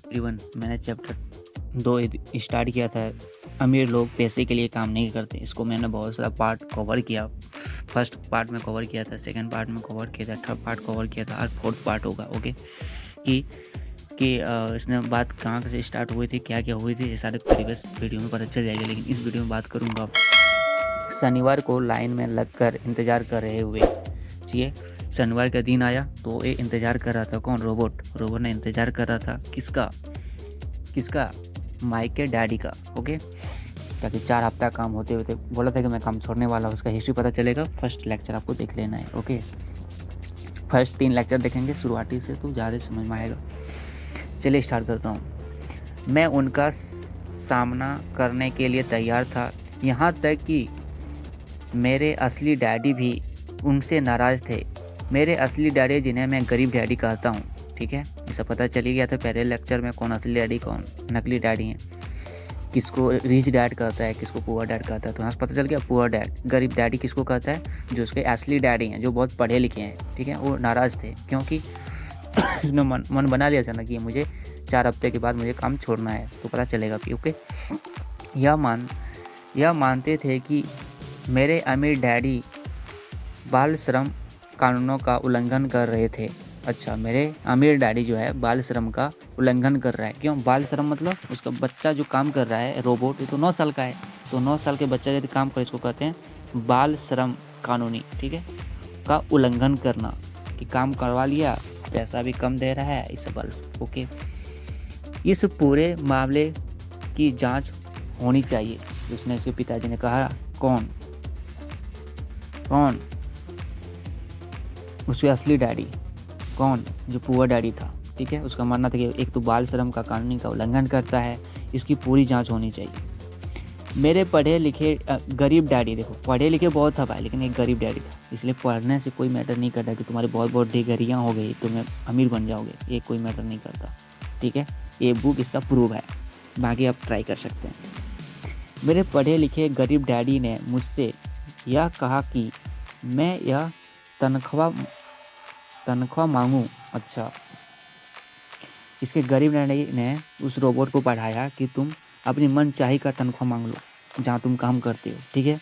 Everyone, मैंने chapter 2 start किया था। अमीर लोग पैसे के लिए काम नहीं करते। इसको मैंने बहुत सारा पार्ट कवर किया। फर्स्ट पार्ट में कवर किया था, सेकंड पार्ट में कवर किया था, थर्ड पार्ट कवर किया था और फोर्थ पार्ट होगा। ओके कि इसने बात कहाँ से स्टार्ट हुई थी, क्या क्या हुई थी, ये सारे प्रीवियस वीडियो में पता चल जाएगा। लेकिन इस वीडियो में बात करूँगा शनिवार को लाइन में लगकर इंतज़ार कर रहे हुए। ठीक है, शनिवार का दिन आया तो ये इंतज़ार कर रहा था। कौन? रोबोट ने इंतज़ार कर रहा था। किसका? माइक के डैडी का। ओके, ताकि 4 हफ्ता काम होते होते बोला था कि मैं काम छोड़ने वाला हूँ। उसका हिस्ट्री पता चलेगा। फर्स्ट लेक्चर आपको देख लेना है। ओके, फर्स्ट 3 लेक्चर देखेंगे शुरुआती से तो ज़्यादा समझ में आएगा। चलिए स्टार्ट करता हूँ। मैं उनका सामना करने के लिए तैयार था, यहाँ तक कि मेरे असली डैडी भी उनसे नाराज़ थे। मेरे असली डैडी, जिन्हें मैं गरीब डैडी कहता हूँ। ठीक है, ये सब पता चल ही गया था पहले लेक्चर में, कौन असली डैडी कौन नकली डैडी हैं। किसको रिच डैड कहता है, किसको पुअर डैड कहता है। तो यहाँ से पता चल गया पुअर डैड। गरीब डैडी किसको कहता है? जो उसके असली डैडी हैं, जो बहुत पढ़े लिखे हैं। ठीक है, वो नाराज़ थे क्योंकि उसने मन बना लिया था ना कि मुझे 4 हफ्ते के बाद मुझे काम छोड़ना है। तो पता चलेगा कि ओके, यह मानते थे कि मेरे अमीर डैडी बाल श्रम कानूनों का उल्लंघन कर रहे थे। अच्छा, मेरे अमीर डैडी जो है बाल श्रम का उल्लंघन कर रहा है। क्यों बाल श्रम? मतलब उसका बच्चा जो काम कर रहा है, रोबोट, ये तो 9 साल का है। तो 9 साल के बच्चा यदि काम करे, इसको कहते हैं बाल श्रम कानूनी। ठीक है, का उल्लंघन करना, कि काम करवा लिया, पैसा भी कम दे रहा है, इस बल। ओके, इस पूरे मामले की जांच होनी चाहिए, उसने उसके पिताजी ने कहा। कौन? उसके असली डैडी। कौन? जो पुअर डैडी था। ठीक है, उसका मानना था कि एक तो बाल श्रम का कानूनी का उल्लंघन करता है, इसकी पूरी जांच होनी चाहिए। मेरे पढ़े लिखे गरीब डैडी, देखो पढ़े लिखे बहुत था भाई, लेकिन एक गरीब डैडी था, इसलिए पढ़ने से कोई मैटर नहीं करता कि तुम्हारी बहुत बहुत डिग्रियाँ हो गई तुम्हें अमीर बन जाओगे, ये कोई मैटर नहीं करता। ठीक है, ये बुक इसका प्रूव है, बाकी आप ट्राई कर सकते हैं। मेरे पढ़े लिखे गरीब डैडी ने मुझसे यह कहा कि मैं यह तनख्वाह मांगूं। अच्छा, इसके गरीब डैडी ने उस रोबोट को पढ़ाया कि तुम अपनी मनचाही का तनख्वाह मांग लो जहाँ तुम काम करते हो। ठीक है,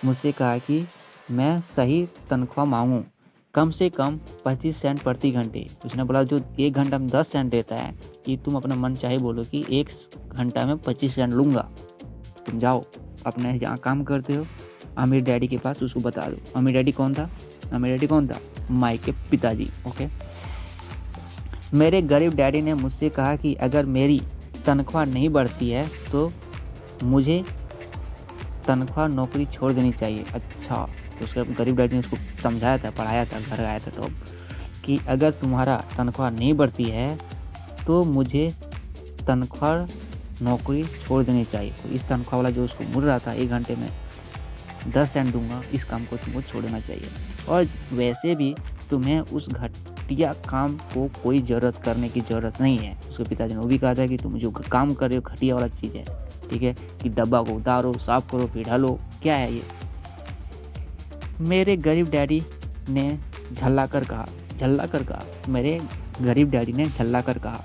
मुझसे कहा कि मैं सही तनख्वाह मांगूं, कम से कम 25 सेंट प्रति घंटे। उसने बोला जो 1 घंटा में 10 सेंट देता है, कि तुम अपना मन चाहे बोलो कि 1 घंटा में 25 सेंट लूँगा। तुम जाओ अपने जहाँ काम करते हो अमीर डैडी के पास, उसको बता दो। अमीर डैडी कौन था? माइक के पिताजी। ओके, मेरे गरीब डैडी ने मुझसे कहा कि अगर मेरी तनख्वाह नहीं बढ़ती है तो मुझे तनख्वाह नौकरी छोड़ देनी चाहिए। अच्छा, तो उसके गरीब डैडी ने उसको समझाया था, पढ़ाया था, घर आया था तो कि अगर तुम्हारा तनख्वाह नहीं बढ़ती है तो मुझे तनख्वाह नौकरी छोड़ देनी चाहिए। तो इस तनख्वाह वाला जो उसको मिल रहा था 1 घंटे में 10 सेंट दूंगा, इस काम को तुमको छोड़ देना चाहिए। और वैसे भी तुम्हें उस घटिया काम को कोई ज़रूरत करने की ज़रूरत नहीं है। उसके पिताजी ने वो भी कहा था कि तुम जो काम कर रहे हो घटिया वाला चीज़ है। ठीक है, कि डब्बा को उतारो, साफ करो, फिर ढालो, क्या है ये? मेरे गरीब डैडी ने झल्ला कर कहा। मेरे गरीब डैडी ने झल्ला कर कहा।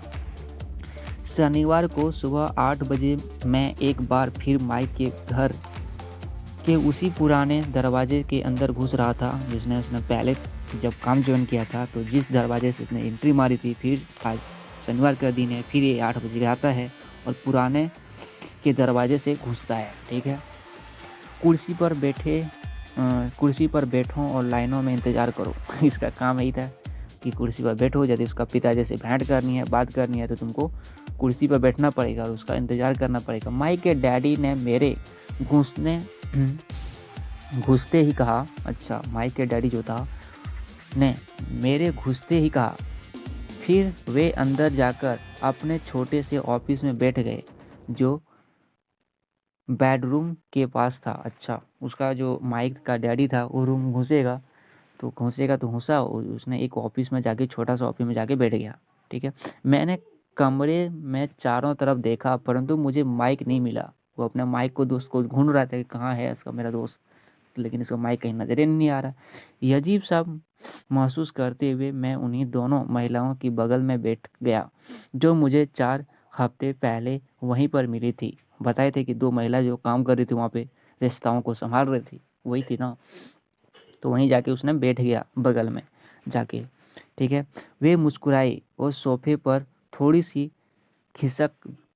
शनिवार को सुबह 8 बजे मैं एक बार फिर माइक के घर के उसी पुराने दरवाजे के अंदर घुस रहा था जिसने उसने पहले जब काम ज्वाइन किया था, तो जिस दरवाजे से इसने एंट्री मारी थी। फिर आज शनिवार का दिन है, फिर ये 8 बजे आता है और पुराने के दरवाजे से घुसता है। ठीक है, कुर्सी पर बैठो और लाइनों में इंतज़ार करो। इसका काम यही था कि कुर्सी पर बैठो, यदि उसका पिताजी से भेंट करनी है, बात करनी है, तो तुमको कुर्सी पर बैठना पड़ेगा और उसका इंतज़ार करना पड़ेगा। माइक के डैडी ने मेरे घुसते ही कहा। अच्छा, माइक के डैडी जो था ने मेरे घुसते ही कहा। फिर वे अंदर जाकर अपने छोटे से ऑफिस में बैठ गए जो बेडरूम के पास था। अच्छा, उसका जो माइक का डैडी था वो रूम घुसेगा तो घुसा, उसने एक ऑफिस में जाके, छोटा सा ऑफिस में जाके बैठ गया। ठीक है, मैंने कमरे में चारों तरफ देखा परंतु मुझे माइक नहीं मिला। वो अपने माइक को दोस्त को ढूंढ रहा था कि कहाँ है इसका मेरा दोस्त। लेकिन इसका माइक कहीं नजर ही नहीं आ रहा। ये अजीब सा महसूस करते हुए मैं उन्हीं दोनों महिलाओं की बगल में बैठ गया जो मुझे 4 हफ्ते पहले वहीं पर मिली थी। बताए थे कि 2 महिला जो काम कर रही थी वहाँ पे, रिश्ताओं को संभाल रही थी, वही थी ना। तो वहीं जाके उसने बैठ गया बगल में जाके, ठीक है। वे मुस्कुराई और सोफे पर थोड़ी सी खिसक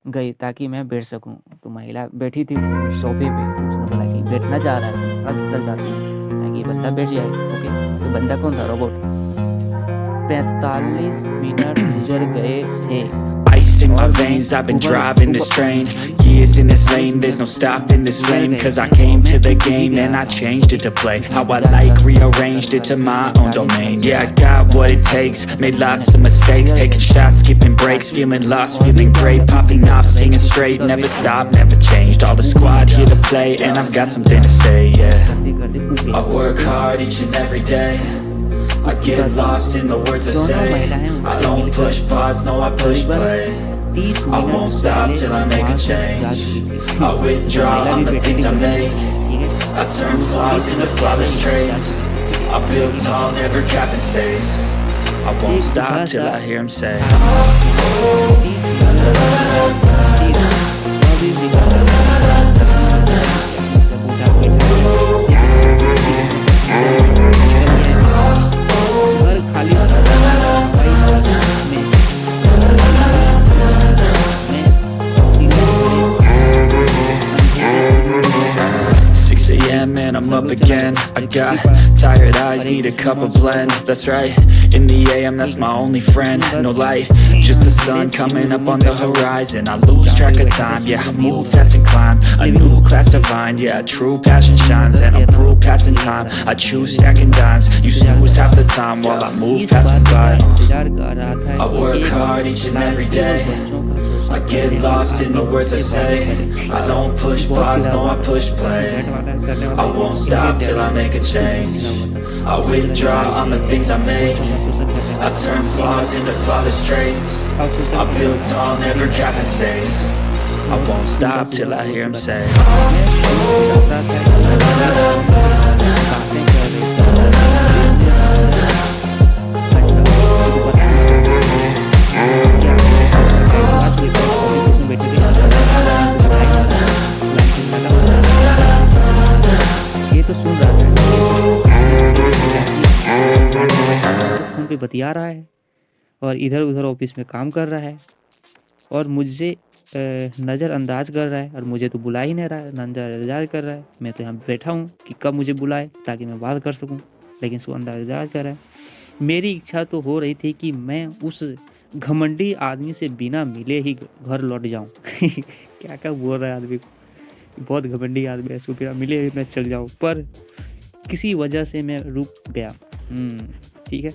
गई ताकि मैं बैठ सकूं। तो महिला बैठी थी सोफे पे, तो उसने बोला कि बैठना चाह रहा है, थोड़ा खिसक जाती हूँ ताकि बंदा बैठ जाए। ओके, तो बंदा कौन था? रोबोट। 45 मिनट गुजर गए थे। Ice in my veins, I've been driving this train. Years in this lane, there's no stopping this flame. Cause I came to the game and I changed it to play how I like, rearranged it to my own domain. Yeah, I got what it takes, made lots of mistakes, taking shots, skipping breaks, feeling lost, feeling great, popping off, singing straight, never stopped, never changed. All the squad here to play and I've got something to say, yeah. I work hard each and every day, I get lost in the words I say. I don't push pause, no I push play. I won't stop till I make a change. I withdraw on the things I make. I turn flaws into flawless traits. I build tall, never capped in space. I won't stop till I hear him say खाली 6 a.m. and I'm up again. I got tired eyes, need a cup of blend. That's right, in the AM that's my only friend. No light, just the sun coming up on the horizon. I lose track of time, yeah, I move fast and climb a new class divine. Yeah, true passion shines and I'm through passing time. I choose stacking dimes, you snooze half the time while I move passing by. I work hard each and every day, I get lost in the words I say. I don't push pause, no I push play. I won't stop till I make a change. I withdraw on the things I make. I turn flaws into flawless traits. I build tall, never capped in space. I won't stop till I hear him say ये तो सुन रहा था, phone पे बतिया रहा है और इधर उधर ऑफिस में काम कर रहा है और मुझे नज़रअंदाज कर रहा है और मुझे तो बुला ही नहीं रहा है, नज़रअंदाज कर रहा है। मैं तो यहाँ बैठा हूँ कि कब मुझे बुलाए ताकि मैं बात कर सकूँ, लेकिन उसको अंदाज कर रहा है। मेरी इच्छा तो हो रही थी कि मैं उस घमंडी आदमी से बिना मिले ही घर लौट जाऊँ। क्या क्या बोल रहा है आदमी, बहुत घमंडी आदमी है, उसको बिना मिले ही मैं चल जाऊँ, पर किसी वजह से मैं रुक गया। ठीक है।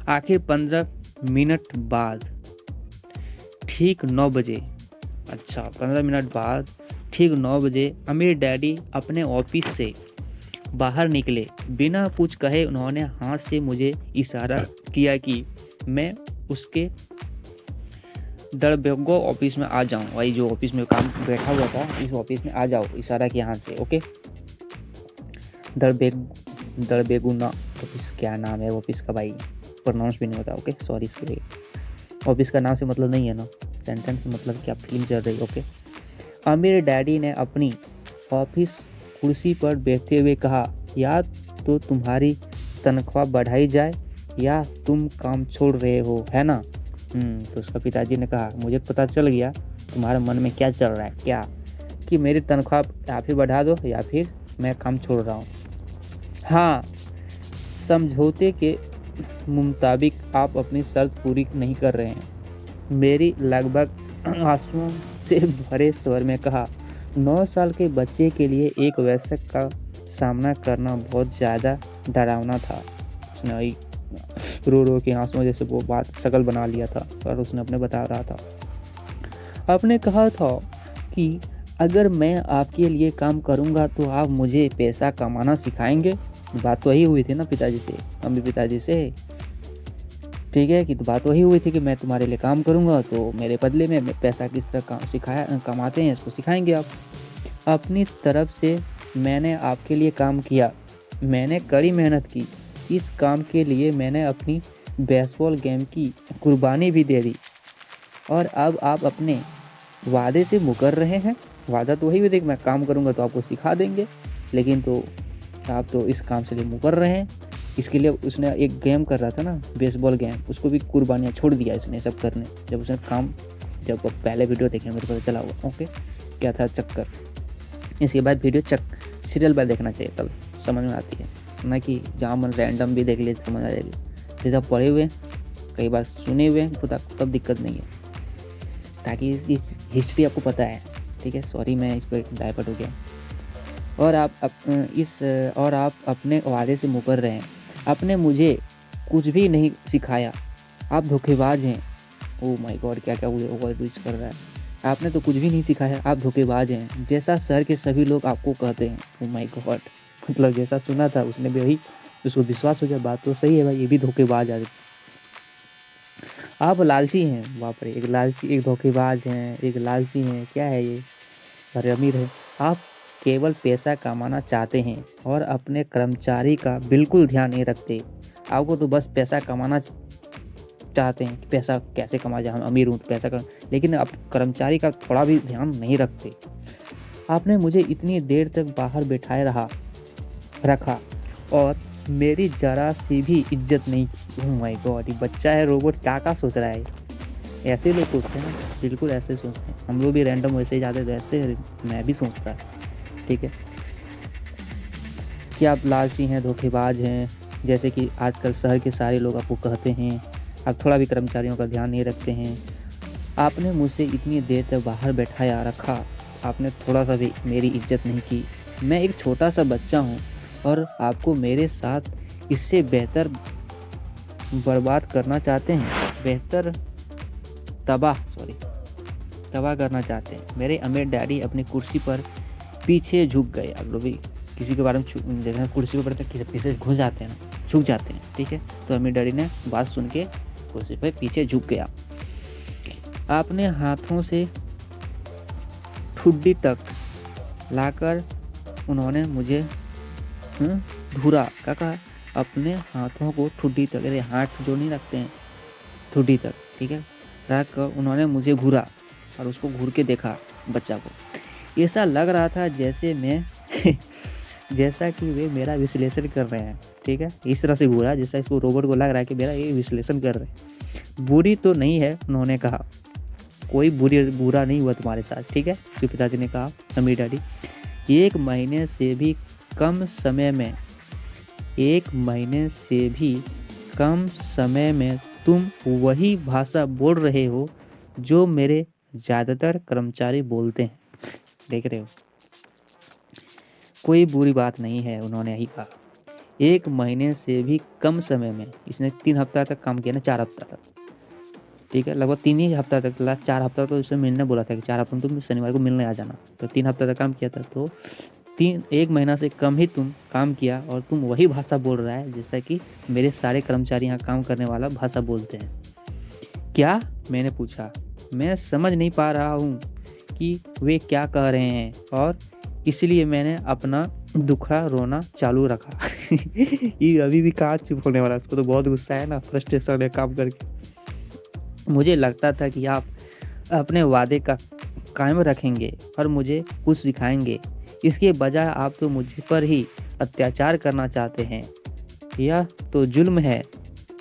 आखिर 15 मिनट बाद ठीक 9 बजे, अच्छा 15 मिनट बाद ठीक 9 बजे अमीर डैडी अपने ऑफिस से बाहर निकले। बिना कुछ कहे उन्होंने हाथ से मुझे इशारा किया कि मैं उसके दरबेगो ऑफिस में आ जाऊं। वही जो ऑफिस में काम बैठा हुआ था, इस ऑफिस में आ जाओ, इशारा किया हाथ से। ओके, दरबेगुना ऑफिस, क्या नाम है ऑफिस का भाई, प्रोनाउंस भी नहीं होता। ओके, सॉरी इसके लिए। ऑफिस का नाम से मतलब नहीं है ना, सेंटेंस मतलब क्या फीलिंग चल रही है। ओके, आमिर डैडी ने अपनी ऑफिस कुर्सी पर बैठते हुए कहा, या तो तुम्हारी तनख्वाह बढ़ाई जाए या तुम काम छोड़ रहे हो, है ना। तो उसका पिताजी ने कहा, मुझे पता चल गया तुम्हारे मन में क्या चल रहा है, क्या कि मेरी तनख्वाह या फिर बढ़ा दो या फिर मैं काम छोड़ रहा हूँ। हाँ, समझौते के मुताबिक आप अपनी शर्त पूरी नहीं कर रहे हैं। मेरी लगभग आंसुओं से भरे स्वर में कहा, 9 साल के बच्चे के लिए एक वयस्क का सामना करना बहुत ज़्यादा डरावना था। उसने रो रो के आंसुओं जैसे वो बात शकल बना लिया था और उसने अपने बता रहा था, आपने कहा था कि अगर मैं आपके लिए काम करूंगा तो आप मुझे पैसा कमाना सिखाएंगे। बात तो वही हुई थी ना पिताजी से, मम्मी पिताजी से, ठीक है, कि तो बात वही हुई थी कि मैं तुम्हारे लिए काम करूंगा तो मेरे बदले में पैसा किस तरह कमाते हैं इसको सिखाएंगे आप। अपनी तरफ से मैंने आपके लिए काम किया, मैंने कड़ी मेहनत की, इस काम के लिए मैंने अपनी बेसबॉल गेम की कुर्बानी भी दे दी और अब आप अपने वादे से मुकर रहे हैं। वादा तो वही भी देख, मैं काम करूँगा तो आपको सिखा देंगे, लेकिन तो आप तो इस काम से मुकर रहे हैं। इसके लिए उसने एक गेम कर रहा था ना, बेसबॉल गेम, उसको भी कुर्बानियाँ छोड़ दिया इसने सब करने। जब उसने काम, जब पहले वीडियो देखे मेरे को पता चला हुआ ओके क्या था चक्कर। इसके बाद वीडियो सीरियल पर देखना चाहिए, तब समझ में आती है, ना कि जहाँ मन रैंडम भी देख लिए समझ आ जाएगी। सीधा पढ़े हुए कई बार सुने हुए तो तब दिक्कत नहीं है, ताकि इस हिस्ट्री आपको पता है। ठीक है, सॉरी मैं इस पर डाइवर्ट हो गया। और आप अपने वादे से मुकर रहे हैं। आपने मुझे कुछ भी नहीं सिखाया, आप धोखेबाज हैं। ओह माय गॉड, क्या क्या ओवर रीच कर रहा है। आपने तो कुछ भी नहीं सिखाया, आप धोखेबाज हैं, जैसा शहर के सभी लोग आपको कहते हैं। ओह माय गॉड, मतलब जैसा सुना था उसने भी वही, उसको विश्वास हो गया, बात तो सही है भाई, ये भी धोखेबाज है। आप लालची हैं, बाप रे, एक लालची, एक धोखेबाज हैं, एक लालची हैं, क्या है ये, अरे अमीर है। आप केवल पैसा कमाना चाहते हैं और अपने कर्मचारी का बिल्कुल ध्यान नहीं रखते। आपको तो बस पैसा कमाना चाहते हैं कि पैसा कैसे कमा जाए, हम अमीर हूँ तो पैसा कर, लेकिन आप कर्मचारी का थोड़ा भी ध्यान नहीं रखते। आपने मुझे इतनी देर तक बाहर बैठाए रखा और मेरी जरा सी भी इज्जत नहीं की। ओह माय गॉड, ये बच्चा है रोबोट, क्या सोच रहा है। ऐसे लोग सोचते हैं ना, बिल्कुल ऐसे सोचते हैं। हम लोग भी रैंडम वैसे ही जाते तो ऐसे मैं भी सोचता। ठीक है, कि आप लालची हैं, धोखेबाज हैं, जैसे कि आजकल शहर के सारे लोग आपको कहते हैं। आप थोड़ा भी कर्मचारियों का ध्यान नहीं रखते हैं। आपने मुझसे इतनी देर तक बाहर बैठाया रखा, आपने थोड़ा सा भी मेरी इज्जत नहीं की। मैं एक छोटा सा बच्चा हूँ और आपको मेरे साथ इससे बेहतर बर्बाद करना चाहते हैं, तबाह करना चाहते हैं। मेरे अमीर डैडी अपनी कुर्सी पर पीछे झुक गए। आप लोग भी किसी के बारे में देखना, कुर्सी पर पड़ता पीछे घुस जाते हैं ना, झुक जाते हैं। ठीक है, तो अमीर डैडी ने बात सुन के कुर्सी पर पीछे झुक गया। आपने हाथों से ठुड्डी तक लाकर उन्होंने मुझे घूरा। क्या कहा? अपने हाथों को ठुड्डी तक, अरे हाथ जो नहीं रखते हैं ठुड्डी तक, ठीक है, रख कर उन्होंने मुझे घूरा और उसको घूर के देखा बच्चा को। ऐसा लग रहा था जैसे मैं जैसा कि वे मेरा विश्लेषण कर रहे हैं। ठीक है, इस तरह से घूरा जैसा इसको रोबोट को लग रहा है कि मेरा ये विश्लेषण कर रहे हैं। बुरी तो नहीं है, उन्होंने कहा, कोई बुरा नहीं हुआ तुम्हारे साथ। ठीक है, उसके पिताजी ने कहा, अमीर डैडी, 1 महीने से भी कम समय में तुम वही भाषा बोल रहे हो जो मेरे ज़्यादातर कर्मचारी बोलते हैं। देख रहे हो, कोई बुरी बात नहीं है, उन्होंने यही कहा। 1 महीने से भी कम समय में, इसने 3 हफ्ता तक काम किया ना, 4 हफ्ता तक। ठीक है, लगभग 3 ही हफ्ता तक, लास्ट 4 हफ्ता तो उसने मिलने बोला था कि 4 हफ्ता में तुम शनिवार को मिलने आ जाना, तो 3 हफ्ता तक काम किया था। तो 1 महीना से कम ही तुम काम किया और तुम वही भाषा बोल रहा है जैसा कि मेरे सारे कर्मचारी यहाँ काम करने वाला भाषा बोलते हैं। क्या? मैंने पूछा। मैं समझ नहीं पा रहा हूँ कि वे क्या कह रहे हैं और इसलिए मैंने अपना दुखड़ा रोना चालू रखा। ये अभी भी कहाँ चुप होने वाला, उसको तो बहुत गुस्सा है ना, फ्रस्ट्रेशन है काम करके। मुझे लगता था कि आप अपने वादे का कायम रखेंगे और मुझे कुछ सिखाएंगे, इसके बजाय आप तो मुझ पर ही अत्याचार करना चाहते हैं। यह तो जुल्म है,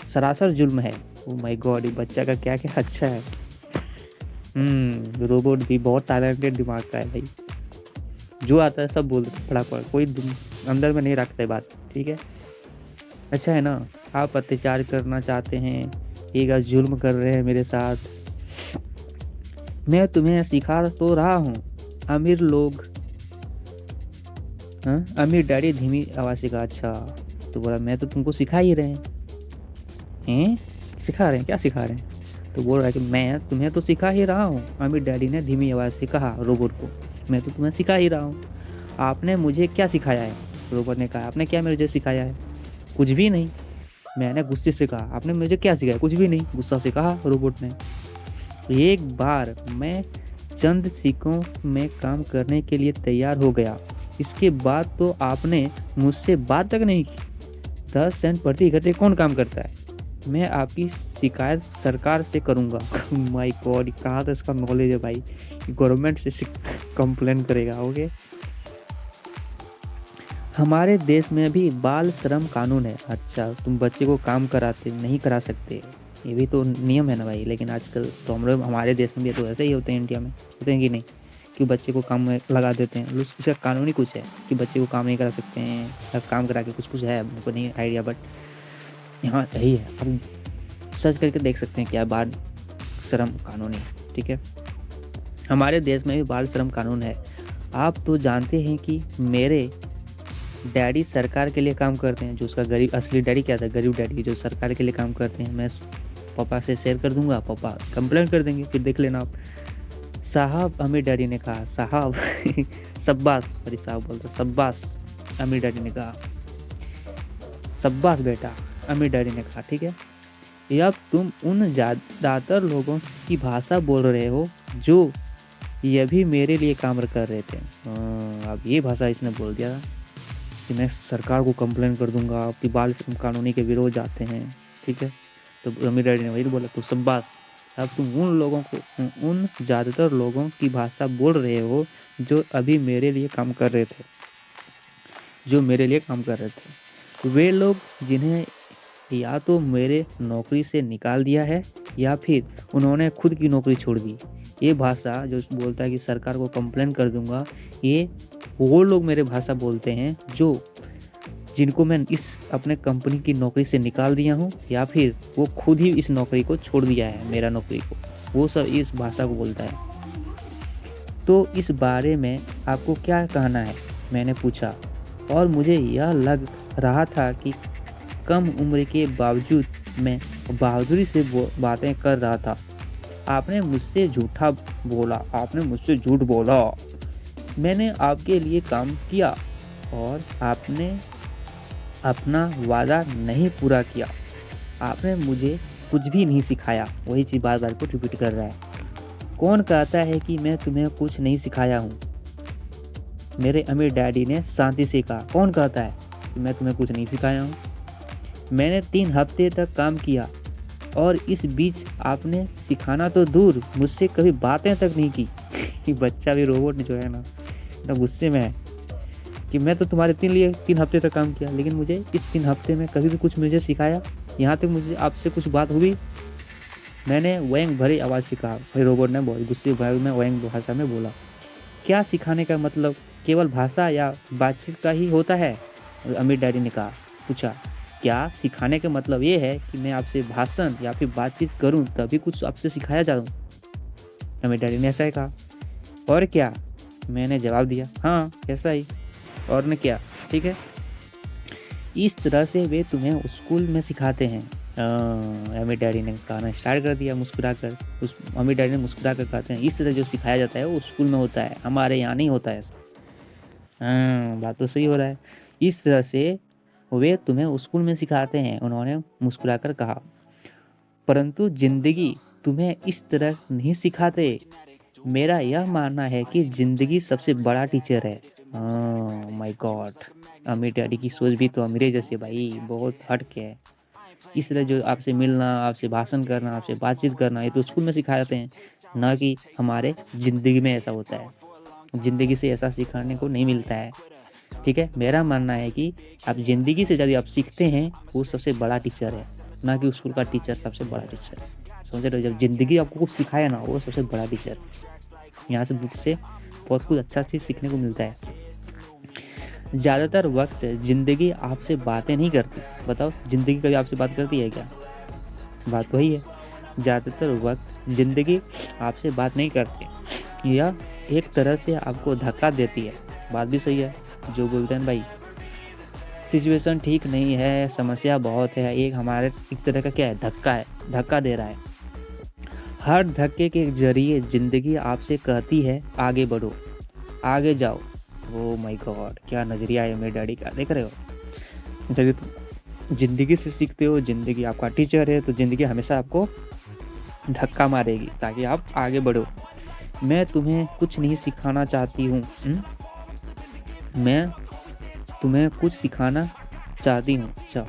सरासर जुल्म है। ओह माय गॉड, ये बच्चा का क्या क्या अच्छा है। रोबोट भी बहुत टैलेंटेड दिमाग का है भाई, जो आता है सब बोल देता फटाफट, कोई अंदर में नहीं रखता है बात। ठीक है, अच्छा है ना। आप अत्याचार करना चाहते हैं, एक जुल्म कर रहे हैं मेरे साथ। मैं तुम्हें सिखा तो रहा हूँ। अमीर डैडी धीमी आवाज़ से कहा। अच्छा, तो बोला मैं तो तुमको सिखा ही रहे हैं। सिखा रहे हैं? क्या सिखा रहे हैं? तो बोल रहा है कि मैं तुम्हें तो सिखा ही रहा हूँ। अमीर डैडी ने धीमी आवाज़ से कहा रोबोट को, मैं तो तुम्हें सिखा ही रहा हूँ। आपने मुझे क्या सिखाया है? रोबोट ने कहा, आपने क्या मुझे सिखाया है? कुछ भी नहीं। मैंने गुस्से से कहा, आपने मुझे क्या सिखाया? कुछ भी नहीं, गुस्सा से कहा रोबोट ने। एक बार मैं चंद सिक्कों में काम करने के लिए तैयार हो गया इसके बाद तो आपने मुझसे बात तक नहीं की। 10 सेंट प्रति घंटे कौन काम करता है? मैं आपकी शिकायत सरकार से करूँगा। माय गॉड, कहाँ तक इसका नॉलेज है भाई, गवर्नमेंट से कंप्लेन करेगा। ओके, हमारे देश में भी बाल श्रम कानून है। अच्छा, तुम बच्चे को काम कराते नहीं करा सकते, ये भी तो नियम है ना भाई। लेकिन आजकल तो हम लोग, हमारे देश में भी तो ऐसे ही होते हैं, इंडिया में होते हैं कि नहीं, कि बच्चे को काम में लगा देते हैं। इसका कानूनी कुछ है कि बच्चे को काम नहीं करा सकते हैं, या काम करा के कुछ है, हमको नहीं आइडिया, बट यहाँ यही है। अब सर्च करके देख सकते हैं क्या बाल श्रम कानून है। ठीक है, हमारे देश में भी बाल श्रम कानून है। आप तो जानते हैं कि मेरे डैडी सरकार के लिए काम करते हैं। जो उसका गरीब असली डैडी क्या था, गरीब डैडी, जो सरकार के लिए काम करते हैं। मैं पापा से शेयर कर दूंगा, पापा कंप्लेंट कर देंगे, फिर देख लेना आप। साहब, अमीर डैडी ने कहा। साहब शब्बास, सॉरी साहब बोलता, शब्बास, अमीर डैडी ने कहा। शब्बास बेटा, अमीर डैडी ने कहा। ठीक है, अब तुम उन ज़्यादातर लोगों की भाषा बोल रहे हो जो ये भी मेरे लिए काम कर रहे थे। अब ये भाषा इसने बोल दिया कि मैं सरकार को कंप्लेन कर दूंगा, आपकी बाल श्रम कानूनी के विरोध जाते हैं। ठीक है, तो अमीर डैडी ने वही बोला, तो शब्बास, अब तुम उन ज़्यादातर लोगों की भाषा बोल रहे हो जो अभी मेरे लिए काम कर रहे थे, वे लोग जिन्हें या तो मेरे नौकरी से निकाल दिया है या फिर उन्होंने खुद की नौकरी छोड़ दी। ये भाषा जो बोलता है कि सरकार को कंप्लेन कर दूंगा, ये वो लोग मेरे भाषा बोलते हैं जिनको मैं इस अपने कंपनी की नौकरी से निकाल दिया हूँ, या फिर वो खुद ही इस नौकरी को छोड़ दिया है, मेरा नौकरी को, वो सब इस भाषा को बोलता है। तो इस बारे में आपको क्या कहना है, मैंने पूछा। और मुझे यह लग रहा था कि कम उम्र के बावजूद मैं बहादुरी से बातें कर रहा था। आपने मुझसे झूठ बोला। मैंने आपके लिए काम किया और आपने अपना वादा नहीं पूरा किया। आपने मुझे कुछ भी नहीं सिखाया। वही चीज़ बार बार को रिपीट कर रहा है। कौन कहता है कि मैं तुम्हें कुछ नहीं सिखाया हूँ? मेरे अमीर डैडी ने शांति से कहा। कौन कहता है कि मैं तुम्हें कुछ नहीं सिखाया हूँ? मैंने 3 हफ्ते तक काम किया और इस बीच आपने सिखाना तो दूर, मुझसे कभी बातें तक नहीं की। कि बच्चा भी रोबोट जो है ना गुस्से में है कि मैं तो तुम्हारे 3 हफ्ते तक काम किया, लेकिन मुझे इस 3 हफ्ते में कभी भी कुछ मुझे सिखाया? यहाँ तक मुझे आपसे कुछ बात हुई? मैंने व्यंग भरी आवाज़ से कहा। फिर रोबोट ने बहुत गुस्से भरे में व्यंग भाषा में बोला, क्या सिखाने का मतलब केवल भाषा या बातचीत का ही होता है? अमीर डैडी ने पूछा, क्या सिखाने का मतलब ये है कि मैं आपसे भाषण या फिर बातचीत करूं तभी कुछ आपसे सिखाया जाऊं? अमीर डैडी ने ऐसा ही कहा। और क्या? मैंने जवाब दिया, हाँ ऐसा ही। और ने क्या? ठीक है, इस तरह से वे तुम्हें स्कूल में सिखाते हैं। अमीर डैडी ने कहना स्टार्ट कर दिया मुस्कुराकर। अमीर डैडी ने मुस्कुराकर कहते हैं, इस तरह जो सिखाया जाता है वो स्कूल में होता है, हमारे यहाँ नहीं होता है ऐसा। बात तो सही हो रहा है। इस तरह से वे तुम्हें स्कूल में सिखाते हैं, उन्होंने मुस्कुराकर कहा, परंतु जिंदगी तुम्हें इस तरह नहीं सिखाते। मेरा यह मानना है कि जिंदगी सबसे बड़ा टीचर है। माय गॉड, अमीर डैडी की सोच भी तो अमीरे जैसे भाई, बहुत हट के है। इस तरह जो आपसे मिलना, आपसे भाषण करना, आपसे बातचीत करना, ये तो स्कूल में सिखाते हैं, ना कि हमारे ज़िंदगी में ऐसा होता है। ज़िंदगी से ऐसा सिखाने को नहीं मिलता है। ठीक है, मेरा मानना है कि आप ज़िंदगी से यदि आप सीखते हैं वो सबसे बड़ा टीचर है, ना कि स्कूल का टीचर सबसे बड़ा टीचर है। समझ रहे हो? जब ज़िंदगी आपको कुछ सिखाया ना, वो सबसे बड़ा टीचर है। यहाँ से बुक से बहुत कुछ अच्छा चीज़ सीखने को मिलता है। ज़्यादातर वक्त ज़िंदगी आपसे बातें नहीं करती। बताओ, ज़िंदगी कभी आपसे बात करती है क्या? बात वही है, ज़्यादातर वक्त ज़िंदगी आपसे बात नहीं करती, यह एक तरह से आपको धक्का देती है। बात भी सही है जो बोलते हैं भाई, सिचुएशन ठीक नहीं है, समस्या बहुत है, एक हमारे एक तरह का क्या है, धक्का दे रहा है। हर धक्के के जरिए ज़िंदगी आपसे कहती है आगे बढ़ो, आगे जाओ। ओ माय गॉड, क्या नज़रिया है मेरे डैडी का, देख रहे हो? जब तुम ज़िंदगी से सीखते हो, ज़िंदगी आपका टीचर है, तो ज़िंदगी हमेशा आपको धक्का मारेगी ताकि आप आगे बढ़ो। मैं तुम्हें कुछ नहीं सिखाना चाहती हूँ, मैं तुम्हें कुछ सिखाना चाहती हूँ। अच्छा,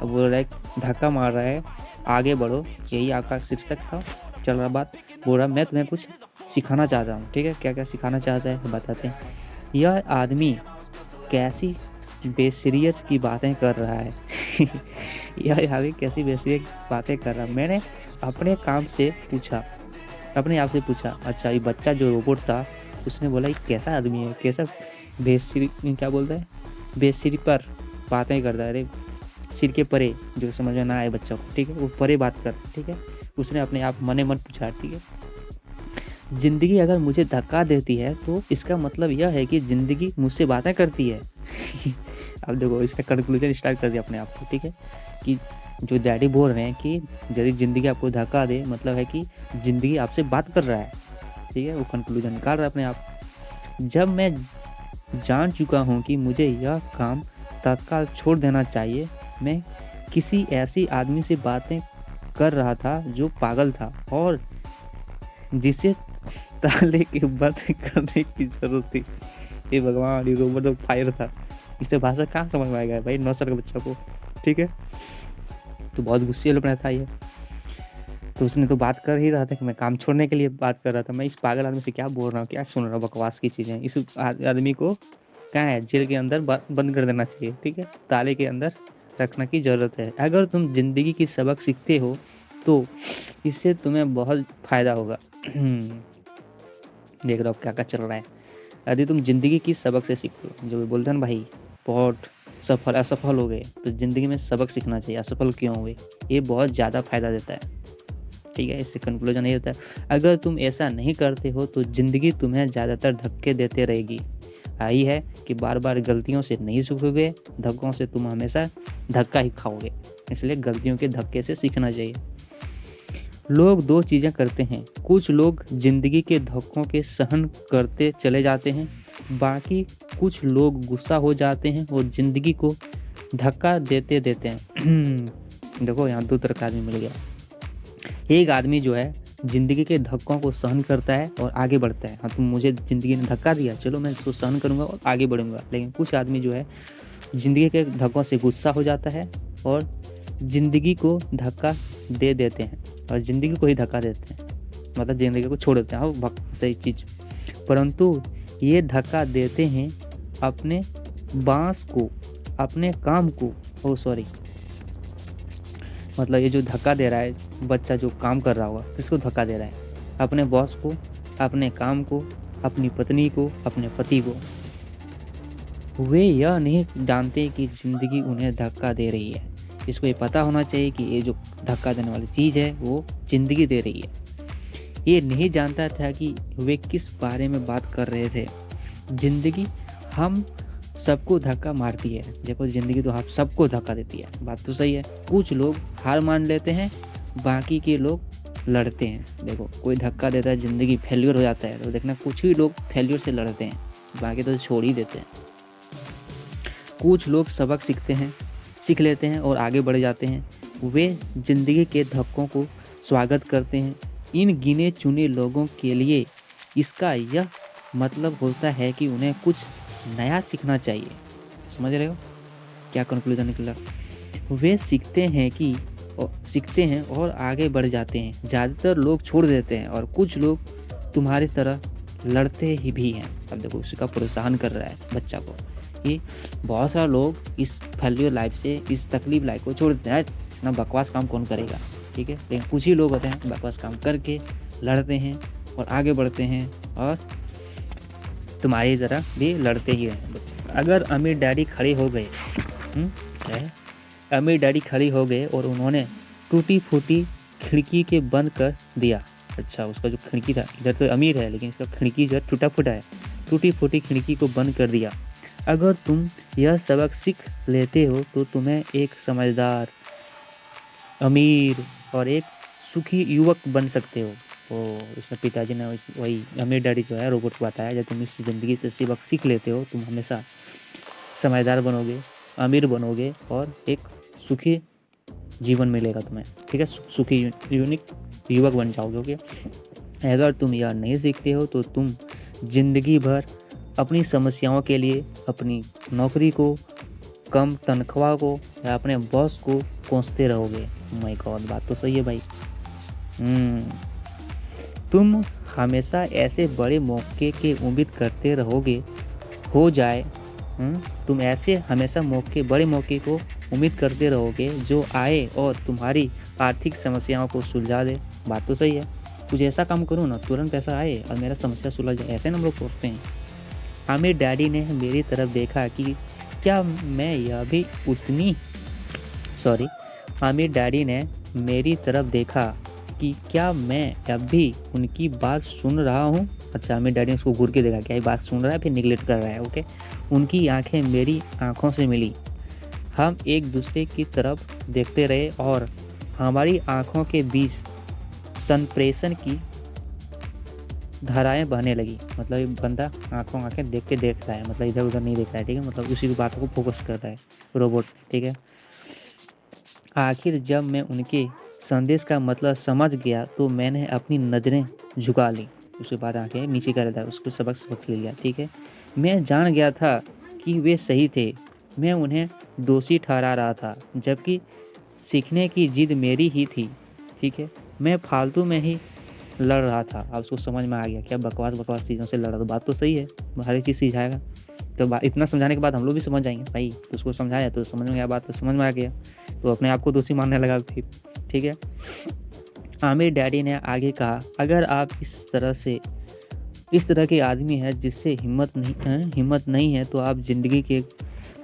अब बोल रहा है, धक्का मार रहा है, आगे बढ़ो, यही आपका शिक्षक था। चल रहा बात, बोल रहा मैं तुम्हें कुछ सिखाना चाहता हूँ। ठीक है, क्या क्या सिखाना चाहता है बताते हैं। यह आदमी कैसी बेसरियत की बातें कर रहा है। यह आदमी कैसी बेसरियत बातें कर रहा है। मैंने अपने आप से पूछा। अच्छा, ये बच्चा जो रोबोट था उसने बोला ये कैसा आदमी है, कैसा बेसिरी, क्या बोलता है, बेसिरी पर बातें करता है। अरे सिर के परे, जो समझ में ना आए बच्चों को, ठीक है, वो परे बात कर, ठीक है। उसने अपने आप मने मन पूछा, ठीक है। ज़िंदगी अगर मुझे धक्का देती है तो इसका मतलब यह है कि ज़िंदगी मुझसे बातें करती है। अब देखो, इसका कंक्लूजन स्टार्ट कर दिया अपने आप को, ठीक है, कि जो डैडी बोल रहे हैं कि यदि ज़िंदगी आपको धक्का दे मतलब है कि ज़िंदगी आपसे बात कर रहा है, ठीक है। वो कंक्लूजन निकाल रहा है अपने आप। जब मैं जान चुका हूँ कि मुझे यह काम तत्काल छोड़ देना चाहिए, मैं किसी ऐसी आदमी से बातें कर रहा था जो पागल था और जिसे ताले के बंद करने की जरूरत थी। ये भगवान, ये रोबोट तो फायर था, इससे भाषा कहाँ समझ में आएगा भाई 9 साल के बच्चा को, ठीक है। तो बहुत गुस्से वाला था ये। तो उसने तो बात कर ही रहा था कि मैं काम छोड़ने के लिए बात कर रहा था। मैं इस पागल आदमी से क्या बोल रहा हूँ, क्या सुन रहा हूँ बकवास की चीज़ें। इस आदमी को क्या है, जेल के अंदर बंद कर देना चाहिए, ठीक है, ताले के अंदर रखने की ज़रूरत है। अगर तुम ज़िंदगी की सबक सीखते हो तो इससे तुम्हें बहुत फ़ायदा होगा। देख रहे हो क्या क्या चल रहा है। यदि तुम ज़िंदगी की सबक से सीखते हो, जो बोलते हैं ना भाई, बहुत असफल हो गए तो ज़िंदगी में सबक सीखना चाहिए, असफल क्यों हुए, ये बहुत ज़्यादा फ़ायदा देता है, ठीक है। इससे कंक्लूजन ये होता है, अगर तुम ऐसा नहीं करते हो तो ज़िंदगी तुम्हें ज़्यादातर धक्के देते रहेगी। यही है कि बार बार गलतियों से नहीं सीखोगे, धक्कों से तुम हमेशा धक्का ही खाओगे। इसलिए गलतियों के धक्के से सीखना चाहिए। लोग दो चीज़ें करते हैं, कुछ लोग ज़िंदगी के धक्कों के सहन करते चले जाते हैं, बाकी कुछ लोग गुस्सा हो जाते हैं और ज़िंदगी को धक्का देते देते हैं। देखो यहाँ दो तरह का आदमी मिल गया। एक आदमी जो है ज़िंदगी के धक्कों को सहन करता है और आगे बढ़ता है। हाँ, तुम मुझे ज़िंदगी ने धक्का दिया, चलो मैं इसको सहन करूँगा और आगे बढ़ूँगा। लेकिन कुछ आदमी जो है ज़िंदगी के धक्कों से गुस्सा हो जाता है और ज़िंदगी को धक्का दे देते हैं और ज़िंदगी को ही धक्का देते हैं, मतलब ज़िंदगी को छोड़ देते हैं। हाँ, सही चीज़। परंतु ये धक्का देते हैं अपने बाँस को, अपने काम को, मतलब ये जो धक्का दे रहा है बच्चा, जो काम कर रहा होगा, किसको धक्का दे रहा है? अपने बॉस को, अपने काम को, अपनी पत्नी को, अपने पति को। वे यह नहीं जानते कि ज़िंदगी उन्हें धक्का दे रही है। इसको ये पता होना चाहिए कि ये जो धक्का देने वाली चीज़ है वो ज़िंदगी दे रही है। ये नहीं जानता था कि वे किस बारे में बात कर रहे थे। ज़िंदगी हम सबको धक्का मारती है। देखो, ज़िंदगी तो आप सबको धक्का देती है, बात तो सही है। कुछ लोग हार मान लेते हैं, बाकी के लोग लड़ते हैं। देखो, कोई धक्का देता है, ज़िंदगी फेल्योर हो जाता है तो देखना कुछ ही लोग फेल्योर से लड़ते हैं, बाकी तो छोड़ ही देते हैं। कुछ लोग सबक सीख लेते हैं और आगे बढ़ जाते हैं। वे ज़िंदगी के धक्कों को स्वागत करते हैं। इन गिने चुने लोगों के लिए इसका यह मतलब होता है कि उन्हें कुछ नया सीखना चाहिए। समझ रहे हो क्या कंक्लूजन निकला? वे सीखते हैं और आगे बढ़ जाते हैं। ज़्यादातर लोग छोड़ देते हैं और कुछ लोग तुम्हारी तरह लड़ते ही भी हैं। अब देखो, उसका प्रोत्साहन कर रहा है बच्चा को कि बहुत सारे लोग इस फेल्योर लाइफ से, इस तकलीफ लाइफ को छोड़ देते हैं। इतना बकवास काम कौन करेगा, ठीक है। लेकिन कुछ ही लोग होते हैं बकवास काम करके लड़ते हैं और आगे बढ़ते हैं और तुम्हारी तरह भी लड़ते ही हैं बच्चे। अगर अमीर डैडी खड़े हो गए, अमीर डैडी खड़े हो गए और उन्होंने टूटी फूटी खिड़की के बंद कर दिया। अच्छा, उसका जो खिड़की था, इधर तो अमीर है लेकिन इसका खिड़की जो टूटा फूटा है, टूटी फूटी खिड़की को बंद कर दिया। अगर तुम यह सबक सीख लेते हो तो तुम्हें एक समझदार, अमीर और एक सुखी युवक बन सकते हो। इसमें पिताजी ने वही अमीर डैडी जो है रोबोट को बताया, जब तुम इस ज़िंदगी से सबक सीख लेते हो तुम हमेशा समझदार बनोगे, अमीर बनोगे और एक सुखी जीवन मिलेगा तुम्हें, ठीक है। सुखी यूनिक युवक बन जाओगे। ओके, अगर तुम यह नहीं सीखते हो तो तुम ज़िंदगी भर अपनी समस्याओं के लिए अपनी नौकरी को, कम तनख्वाह को या अपने बॉस को कोसते रहोगे। माय गॉड, बात तो सही है भाई। तुम हमेशा ऐसे बड़े मौके की उम्मीद करते रहोगे हो जाए। तुम ऐसे हमेशा बड़े मौके को उम्मीद करते रहोगे जो आए और तुम्हारी आर्थिक समस्याओं को सुलझा दे। बात तो सही है। कुछ ऐसा काम करूँ ना, तुरंत पैसा आए और मेरा समस्या सुलझ जाए, ऐसे हम लोग सोचते हैं। आमिर डैडी ने मेरी तरफ देखा कि क्या मैं यह भी उतनी आमिर डैडी ने मेरी तरफ देखा कि क्या मैं अब भी उनकी बात सुन रहा हूँ। अच्छा, आमिर डैडी ने उसको घूर के देखा, क्या ये बात सुन रहा है फिर निगलेक्ट कर रहा है। ओके, उनकी आंखें मेरी आंखों से मिली। हम एक दूसरे की तरफ देखते रहे और हमारी आंखों के बीच संप्रेषण की धाराएं बहने लगी। मतलब ये बंदा आंखें देख रहा है, मतलब इधर उधर नहीं देख रहा है, ठीक है, मतलब उसी की बातों को फोकस कर रहा है रोबोट, ठीक है। आखिर जब मैं उनके संदेश का मतलब समझ गया तो मैंने अपनी नज़रें झुका ली। उसके बाद आंखें नीचे कर था, उसको सबक ले लिया, ठीक है। मैं जान गया था कि वे सही थे। मैं उन्हें दोषी ठहरा रहा था, जबकि सीखने की जिद मेरी ही थी, ठीक है। मैं फालतू में ही लड़ रहा था। अब उसको समझ में आ गया क्या बकवास चीज़ों से लड़ रहा था। बात तो सही है, हर एक चीज़ समझाएगा। तो इतना समझाने के बाद हम लोग भी समझ जाएंगे भाई। तो उसको समझाया तो समझ में गया, बात तो समझ में आ गया, तो अपने आप को दोषी मानने लगा फिर, ठीक है। आमिर डैडी ने आगे कहा, अगर आप इस तरह के आदमी है जिससे हिम्मत नहीं है तो आप ज़िंदगी के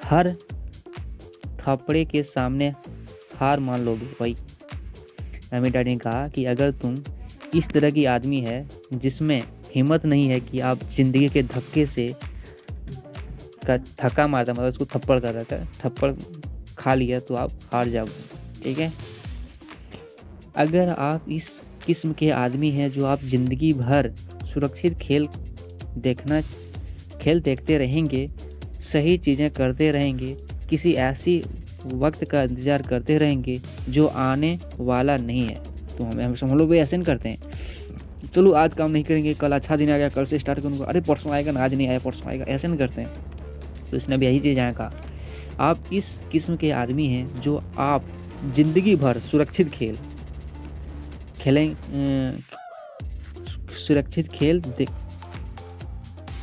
हर थप्पड़े के सामने हार मान लोगे भाई। आमिर डैडी ने कहा कि अगर तुम इस तरह की आदमी है जिसमें हिम्मत नहीं है कि आप ज़िंदगी के धक्के से का धक्का मारता, मतलब उसको थप्पड़ कर रहा था, थप्पड़ खा लिया तो आप हार जाओगे, ठीक है। अगर आप इस किस्म के आदमी हैं जो आप ज़िंदगी भर सुरक्षित खेल देखते रहेंगे, सही चीज़ें करते रहेंगे, किसी ऐसी वक्त का इंतज़ार करते रहेंगे जो आने वाला नहीं है, तो हम लोग भी ऐसे नहीं करते हैं। चलो आज काम नहीं करेंगे, कल अच्छा दिन आ गया, कल से स्टार्ट करूँगा, अरे परसों आएगा ना, आज नहीं आया परसों आएगा, ऐसे नहीं करते हैं। तो इसने भी यही चीज़ यहाँ कहा, आप इस किस्म के आदमी हैं जो आप ज़िंदगी भर सुरक्षित खेल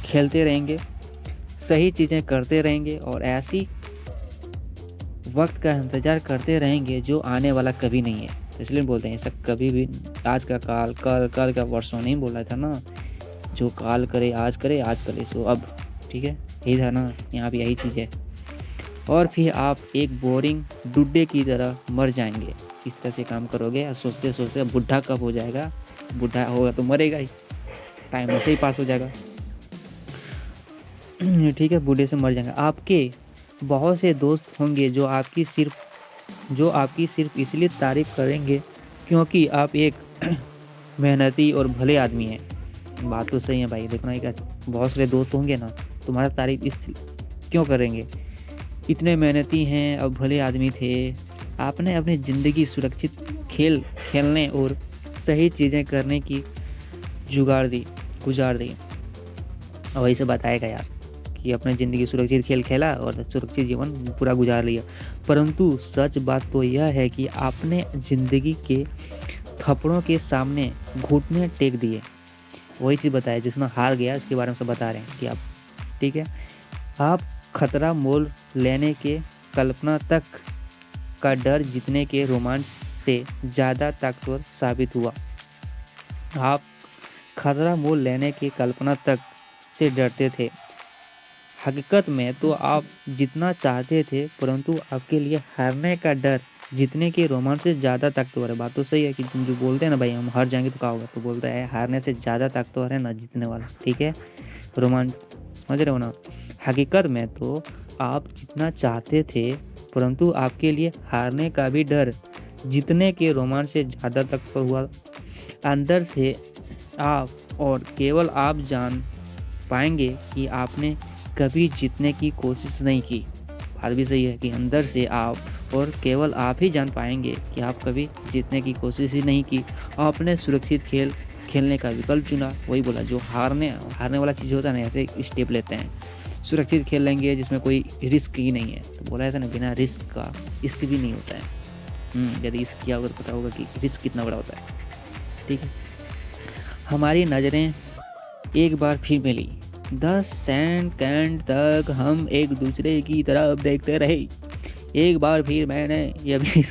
खेलते रहेंगे, सही चीज़ें करते रहेंगे और ऐसी वक्त का इंतज़ार करते रहेंगे जो आने वाला कभी नहीं है। इसलिए बोलते हैं ऐसा कभी भी आज का काल, कल का परसों नहीं बोला था ना, जो काल करे आज करे सो अब, ठीक है, यही था ना, यहाँ पे यही चीज़ है। और फिर आप एक बोरिंग डुड्डे की तरह मर जाएंगे। इस तरह से काम करोगे और सोचते सोचते बुढ़ा कब हो जाएगा, बुढ़ा होगा तो मरेगा ही, टाइम ऐसे ही पास हो जाएगा, ठीक है, बूढ़े से मर जाएंगे। आपके बहुत से दोस्त होंगे जो आपकी सिर्फ इसलिए तारीफ़ करेंगे क्योंकि आप एक मेहनती और भले आदमी हैं। बात तो सही है भाई, देखना ही, बहुत सारे दोस्त होंगे ना, तुम्हारा तारीफ क्यों करेंगे, इतने मेहनती हैं और भले आदमी थे, आपने अपनी ज़िंदगी सुरक्षित खेलने और सही चीज़ें करने की गुजार दी। और वही से बताएगा यार कि अपनी ज़िंदगी सुरक्षित खेल खेला और सुरक्षित जीवन पूरा गुजार लिया। परंतु सच बात तो यह है कि आपने ज़िंदगी के थप्पड़ों के सामने घुटने टेक दिए। वही चीज़ बताया जिसमें हार गया, इसके बारे में सब बता रहे हैं कि आप, ठीक है, आप खतरा मोल लेने के कल्पना तक का डर जीतने के रोमांच से ज़्यादा ताकतवर साबित हुआ। आप खतरा मोल लेने की कल्पना तक से डरते थे, हकीकत में तो आप जितना चाहते थे, परंतु आपके लिए हारने का डर जीतने के रोमांच से ज़्यादा ताकतवर है। बात तो सही है कि तुम जो बोलते हैं ना भाई हम हार जाएंगे तो क्या होगा, तो बोलता है हारने से ज़्यादा ताकतवर है ना जीतने वाला, ठीक है, रोमांच, समझ रहे हो ना। हकीकत में तो आप जितना चाहते थे, परंतु आपके लिए हारने का भी डर जीतने के रोमांच से ज़्यादा ताकतवर हुआ। अंदर से आप और केवल आप जान पाएंगे कि आपने कभी जीतने की कोशिश नहीं की। बात भी सही है कि अंदर से आप और केवल आप ही जान पाएंगे कि आप कभी जीतने की कोशिश ही नहीं की, आपने सुरक्षित खेल खेलने का विकल्प चुना। वही बोला, जो हारने वाला चीज़ होता है ना, ऐसे स्टेप लेते हैं। सुरक्षित खेल लेंगे जिसमें कोई रिस्क ही नहीं है। तो बोला था ना, बिना रिस्क का इश्क भी नहीं होता है। यदि इश्क किया होगा तो पता होगा कि रिस्क कितना बड़ा होता है। ठीक है। हमारी नज़रें एक बार फिर मिली। 10 सेकंड तक हम एक दूसरे की तरफ देखते रहे। एक बार फिर मैंने ये भी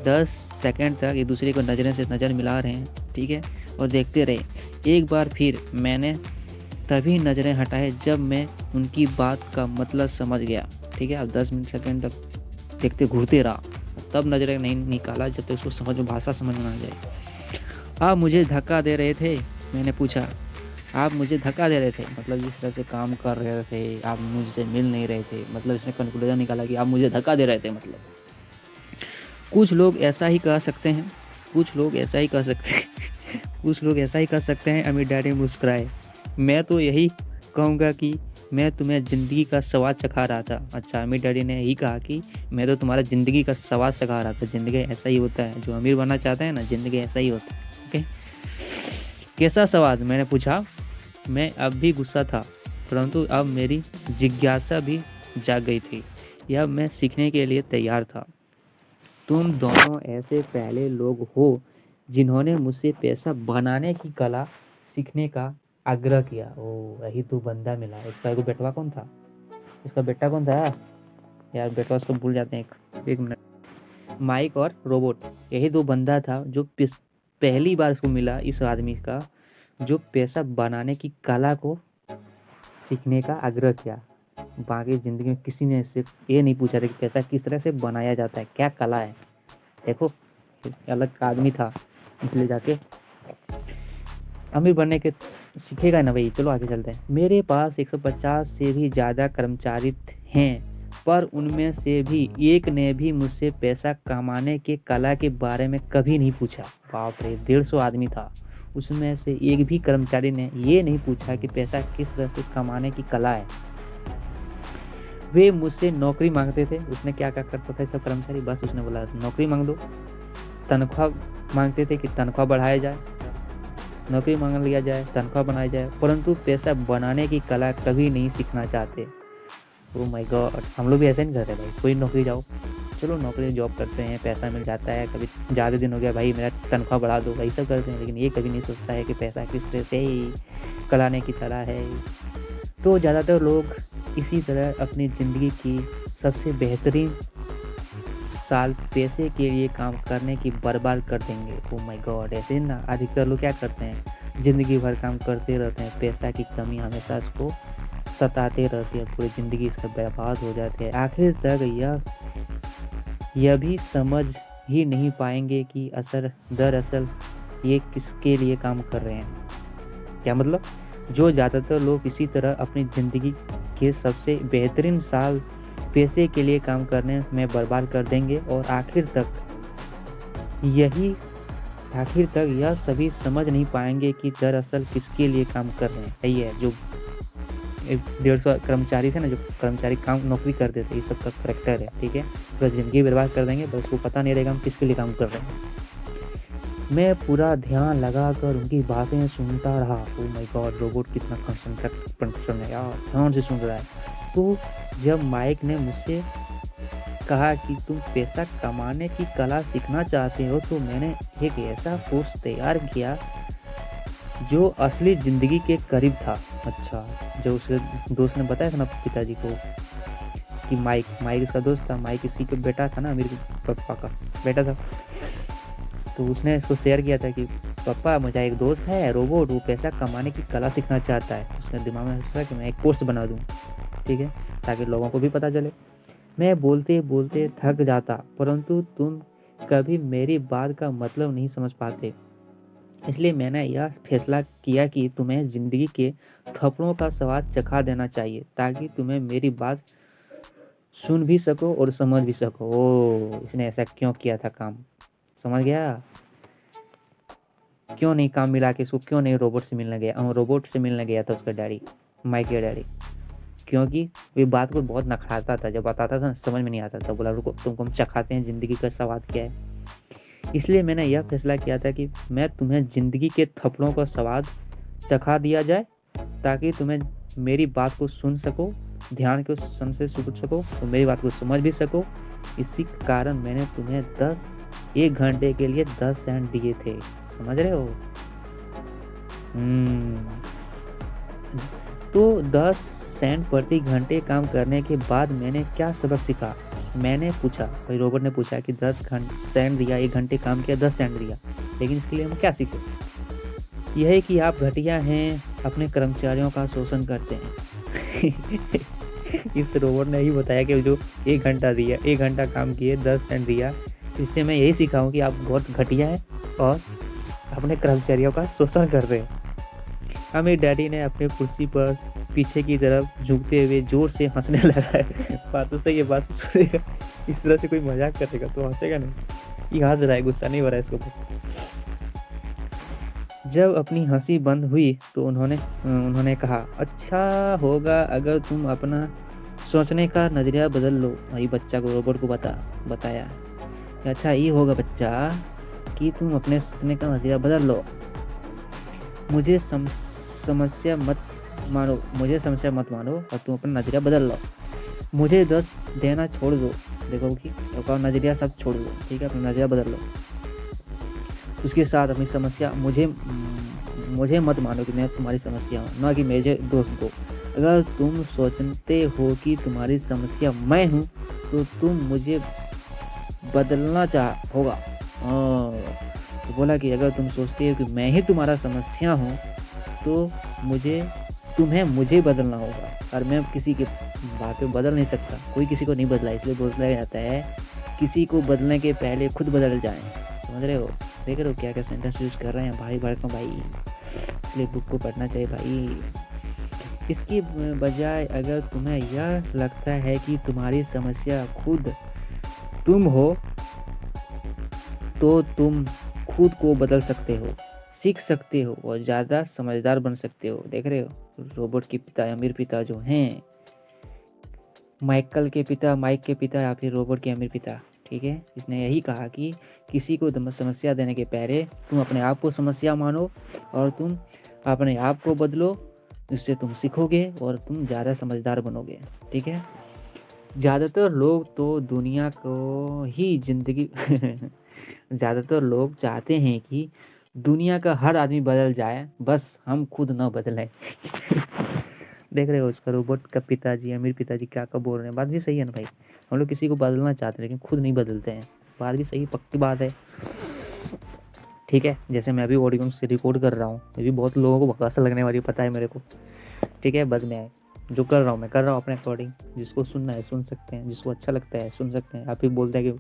10 सेकंड तक एक दूसरे को नज़रें से नज़र मिला रहे हैं, ठीक है, और देखते रहे। एक बार फिर मैंने तभी नज़रें हटाए जब मैं उनकी बात का मतलब समझ गया। ठीक है, अब 10 सेकंड तक देखते घूरते रहा, तब नज़रें नहीं निकाला जब तक उसको समझ में, भाषा समझ में आ जाए। आप मुझे धक्का दे रहे थे? मैंने पूछा। आप मुझे धक्का दे रहे थे मतलब जिस तरह से काम कर रहे थे, आप मुझसे मिल नहीं रहे थे, मतलब इसने कंक्लूजन निकाला कि आप मुझे धक्का दे रहे थे। मतलब कुछ लोग ऐसा ही कह सकते हैं, कुछ लोग ऐसा ही कह सकते हैं कुछ लोग ऐसा ही कह सकते हैं। अमीर डैडी मुस्कुराए। मैं तो यही कहूँगा कि मैं तुम्हें ज़िंदगी का स्वाद चखा रहा था। अच्छा, अमीर डैडी ने यही कहा कि मैं तो तुम्हारा ज़िंदगी का स्वाद चखा रहा था। ज़िंदगी ऐसा ही होता है, जो अमीर बनना चाहते हैं ना, ज़िंदगी ऐसा ही होता है। ओके, कैसा स्वाद? मैंने पूछा। मैं अब भी गुस्सा था, परंतु अब मेरी जिज्ञासा भी जाग गई थी। यह मैं सीखने के लिए तैयार था। तुम दोनों ऐसे पहले लोग हो जिन्होंने मुझसे पैसा बनाने की कला सीखने का आग्रह किया। ओ, यही तो बंदा मिला। इसका एगो बेटवा कौन था? इसका बेटा कौन था यार? बेटवा उसको भूल जाते हैं। एक मिनट। माइक और रोबोट, यही दो बंदा था जो पहली बार उसको मिला, इस आदमी का जो पैसा बनाने की कला को सीखने का आग्रह किया। बाकी ज़िंदगी में किसी ने इससे ये नहीं पूछा था कि पैसा किस तरह से बनाया जाता है, क्या कला है। देखो, अलग आदमी था, इसलिए जाके अमीर बनने के सीखेगा ना भाई। चलो आगे चलते हैं। मेरे पास 150 से भी ज़्यादा कर्मचारी हैं, पर उनमें से भी एक ने भी मुझसे पैसा कमाने के कला के बारे में कभी नहीं पूछा। बाप रे, 150 आदमी था, उसमें से एक भी कर्मचारी ने ये नहीं पूछा कि पैसा किस तरह से कमाने की कला है। वे मुझसे नौकरी मांगते थे। उसने क्या क्या करता था सब कर्मचारी? बस उसने बोला नौकरी मांग दो। तनख्वाह मांगते थे कि तनख्वाह बढ़ाया जाए, नौकरी मांग लिया जाए, तनख्वाह बनाई जाए, परंतु पैसा बनाने की कला कभी नहीं सीखना चाहते। ओह माय गॉड, हम लोग भी ऐसे नहीं करते भाई। कोई नौकरी जाओ, चलो नौकरी जॉब करते हैं, पैसा मिल जाता है, कभी ज़्यादा दिन हो गया भाई मेरा तनख्वाह बढ़ा दो, वही सब करते हैं। लेकिन ये कभी नहीं सोचता है कि पैसा किस तरह से कलाने की कला है। तो ज़्यादातर लोग इसी तरह अपनी ज़िंदगी की सबसे बेहतरीन साल पैसे के लिए काम करने की बर्बाद कर देंगे। ओह माय गॉड, ऐसे ना अधिकतर लोग क्या करते हैं, ज़िंदगी भर काम करते रहते हैं, पैसा की कमी हमेशा उसको सताते रहती है, पूरी ज़िंदगी इसका बर्बाद हो जाती है। आखिर तक यह भी समझ ही नहीं पाएंगे कि दरअसल ये किसके लिए काम कर रहे हैं। क्या मतलब? जो ज़्यादातर लोग इसी तरह अपनी ज़िंदगी के सबसे बेहतरीन साल पैसे के लिए काम करने में बर्बाद कर देंगे, और आखिर तक यह सभी समझ नहीं पाएंगे कि दरअसल किसके लिए काम कर रहे हैं। यही है जो 150 कर्मचारी थे ना, जो कर्मचारी काम नौकरी करते थे, ये सब का करेक्टर है। ठीक है, पूरा ज़िंदगी बर्बाद कर देंगे, बस वो पता नहीं रहेगा हम किसके लिए काम कर रहे हैं। मैं पूरा ध्यान लगाकर उनकी बातें सुनता रहा। ओह माय गॉड, रोबोट कितना कंसंट्रेशन है यार, ध्यान से सुन रहा है। तो जब माइक ने मुझसे कहा कि तुम पैसा कमाने की कला सीखना चाहते हो, तो मैंने एक ऐसा कोर्स तैयार किया जो असली ज़िंदगी के करीब था। अच्छा, जो उसके दोस्त ने बताया था ना पिताजी को कि माइक इसका दोस्त था, माइक इसी का बेटा था ना, मेरे पापा का बेटा था। तो उसने इसको शेयर किया था कि पापा मुझे एक दोस्त है रोबोट, वो पैसा कमाने की कला सीखना चाहता है। उसने दिमाग में सोचा कि मैं एक कोर्स बना दूँ, ठीक है, ताकि लोगों को भी पता चले। मैं बोलते बोलते थक जाता, परंतु तुम कभी मेरी बात का मतलब नहीं समझ पाते। इसलिए मैंने यह फैसला किया कि तुम्हें ज़िंदगी के थप्पड़ों का स्वाद चखा देना चाहिए, ताकि तुम्हें मेरी बात सुन भी सको और समझ भी सको। ओह, इसने ऐसा क्यों किया था काम? समझ गया? क्यों नहीं काम मिला के इसको, क्यों नहीं रोबोट से मिलने गया? रोबोट से मिलने गया था उसका डैडी, माइक का डैडी, क्योंकि वे बात को बहुत नखराता था। जब बताता था समझ में नहीं आता था। बोला रुको, तुमको हम चखाते हैं ज़िंदगी का स्वाद क्या है। इसलिए मैंने यह फैसला किया था कि मैं तुम्हें ज़िंदगी के थप्पड़ों का स्वाद चखा दिया जाए, ताकि तुम्हें मेरी बात को सुन सको, ध्यान को सुन से सुन सको और मेरी बात को समझ भी सको। इसी कारण मैंने तुम्हें 1 घंटे के लिए 10 सेंट दिए थे। समझ रहे हो? तो 10 सेंट प्रति घंटे काम करने के बाद मैंने क्या सबक सीखा? मैंने पूछा, भाई रोबोट ने पूछा कि 10 सेंट दिया, 1 घंटे काम किया, 10 सेंट दिया, लेकिन इसके लिए हम क्या सीखे? यह है कि आप घटिया हैं, अपने कर्मचारियों का शोषण करते हैं। इस रोबोट ने ही बताया कि जो 1 घंटा दिया, 1 घंटा काम किए, 10 सेंट दिया, तो इससे मैं यही सीखा हूँ कि आप बहुत घटिया हैं और अपने कर्मचारियों का शोषण कर रहे हैं। मेरे डैडी ने अपने कुर्सी पर पीछे की तरफ झुकते हुए जोर से हंसने लगा है। बातों से ये बात सुनेगा, इस तरह से कोई मजाक करेगा तो हंसेगा नहीं। ये हंस रहा है, गुस्सा नहीं हो रहा है इसको। जब अपनी हंसी बंद हुई तो उन्होंने कहा, अच्छा होगा अगर तुम अपना सोचने का नज़रिया बदल लो। वही बच्चा को, रोबोट को बताया कि अच्छा ये होगा बच्चा कि तुम अपने सोचने का नज़रिया बदल लो। मुझे समस्या मत मानो और तुम अपना नज़रिया बदल लो। मुझे 10 देना छोड़ दो, देखो कि नज़रिया सब छोड़ दो, ठीक है, अपना नज़रिया बदल लो। उसके साथ अपनी समस्या मुझे मत मानो कि मैं तुम्हारी समस्या हूँ, ना कि मुझे दोष दो। अगर तुम सोचते हो कि तुम्हारी समस्या मैं हूँ तो तुम मुझे बदलना होगा। तो बोला कि अगर तुम सोचते हो कि मैं ही तुम्हारा समस्या हूँ तो मुझे बदलना होगा, और मैं किसी की बात पे बदल नहीं सकता। कोई किसी को नहीं बदला, इसलिए बोला जाता है किसी को बदलने के पहले खुद बदल जाएं। समझ रहे हो? देख रहे हो क्या क्या सेंटेंस यूज़ कर रहे हैं भाई भड़का भाई। इसलिए बुक को पढ़ना चाहिए भाई। इसकी बजाय अगर तुम्हें यह लगता है कि तुम्हारी समस्या खुद तुम हो तो तुम खुद को बदल सकते हो, सीख सकते हो और ज़्यादा समझदार बन सकते हो। देख रहे हो रोबोट के पिता, अमीर पिता जो हैं, माइक के पिता या फिर रोबोट के अमीर पिता, ठीक है, इसने यही कहा कि किसी को समस्या देने के पहले तुम अपने आप को समस्या मानो और तुम अपने आप को बदलो। इससे तुम सीखोगे और तुम ज़्यादा समझदार बनोगे। ठीक है, ज़्यादातर लोग तो दुनिया को ही जिंदगी ज़्यादातर लोग चाहते हैं कि दुनिया का हर आदमी बदल जाए, बस हम खुद ना बदलें। देख रहे हो उसका रोबोट का पिताजी, अमीर पिताजी क्या बोल रहे हैं। बात भी सही है ना भाई, हम लोग किसी को बदलना चाहते हैं लेकिन खुद नहीं बदलते हैं। बात भी सही, पक्की बात है। ठीक है, जैसे मैं अभी ऑडियो से रिकॉर्ड कर रहा हूँ, ये भी बहुत लोगों को बकवास लगने वाली पता है मेरे को। ठीक है, बस मैं जो कर रहा हूँ मैं कर रहा हूँ अपने अकॉर्डिंग। जिसको सुनना है सुन सकते हैं, जिसको अच्छा लगता है सुन सकते हैं। आप ही बोलते हैं कि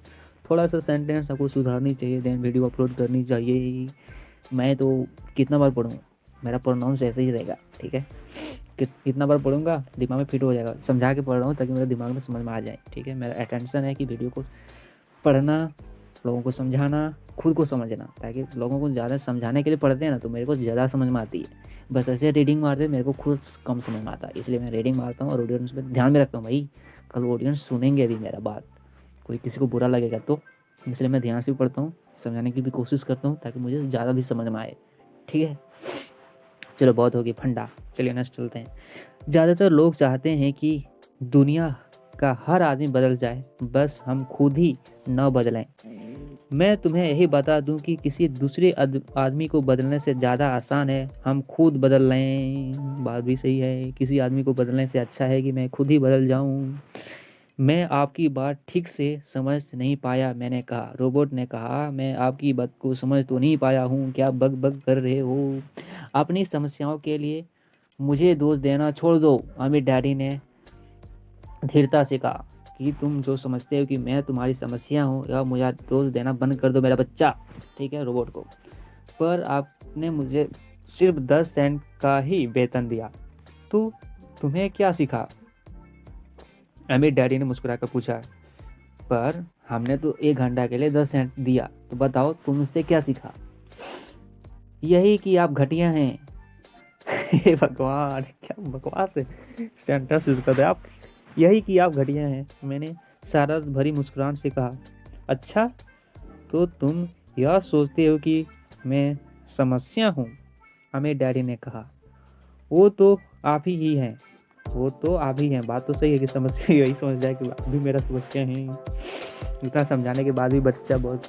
थोड़ा सा सेंटेंस आपको सुधारनी चाहिए, देन वीडियो अपलोड करनी चाहिए। मैं तो कितना बार पढ़ूँ, मेरा प्रोनाउंस ऐसे ही रहेगा। ठीक है, कितना बार पढ़ूंगा दिमाग में फिट हो जाएगा। समझा के पढ़ रहा हूँ ताकि मेरे दिमाग में समझ में आ जाए। ठीक है, मेरा अटेंशन है कि वीडियो को पढ़ना, लोगों को समझाना, खुद को समझना, ताकि लोगों को ज़्यादा समझाने के लिए पढ़ते हैं ना तो मेरे को ज़्यादा समझ में आती है। बस ऐसे रीडिंग मारते मेरे को खुद कम समझ में आता है, इसलिए मैं रीडिंग मारता हूँ और ऑडियंस पे ध्यान में रखता हूँ। भाई कल ऑडियंस सुनेंगे अभी मेरा बात, कोई किसी को बुरा लगेगा तो, इसलिए मैं ध्यान से भी पढ़ता हूँ, समझाने की भी कोशिश करता हूँ ताकि मुझे ज़्यादा भी समझ में आए। ठीक है, चलो बहुत होगी फंडा, चलिए नेक्स्ट चलते हैं। ज़्यादातर लोग चाहते हैं कि दुनिया का हर आदमी बदल जाए, बस हम खुद ही न बदलें। मैं तुम्हें यही बता दूं कि किसी दूसरे आदमी को बदलने से ज़्यादा आसान है हम खुद बदल लें। बात भी सही है, किसी आदमी को बदलने से अच्छा है कि मैं खुद ही बदल जाऊं। मैं आपकी बात ठीक से समझ नहीं पाया, मैंने कहा। रोबोट ने कहा, मैं आपकी बात को समझ तो नहीं पाया हूँ, क्या बग बग कर रहे हो? अपनी समस्याओं के लिए मुझे दोष देना छोड़ दो, अमीर डैडी ने धीरता से कहा। कि तुम जो समझते हो कि मैं तुम्हारी समस्या हूँ या मुझे दोष देना बंद कर दो मेरा बच्चा। ठीक है, रोबोट को। पर आपने मुझे सिर्फ 10 सेंट का ही वेतन दिया, तो तुम्हें क्या सीखा? अमीर डैडी ने मुस्कुराकर पूछा। पर हमने तो 1 घंटा के लिए 10 सेंट दिया, तो बताओ तुम इससे क्या सीखा? यही कि आप घटिया हैं। हे भगवान, क्या बकवास है सेंटेंस यूज करते आप। यही कि आप घटिया हैं, मैंने शरारत भरी मुस्कुराहट से कहा। अच्छा, तो तुम यह सोचते हो कि मैं समस्या हूँ? अमीर डैडी ने कहा। वो तो आप ही हैं, वो तो आप ही हैं। बात तो सही है कि समस्या यही समझ जाए कि आप भी मेरा समस्या हैं। इतना समझाने के बाद भी बच्चा बहुत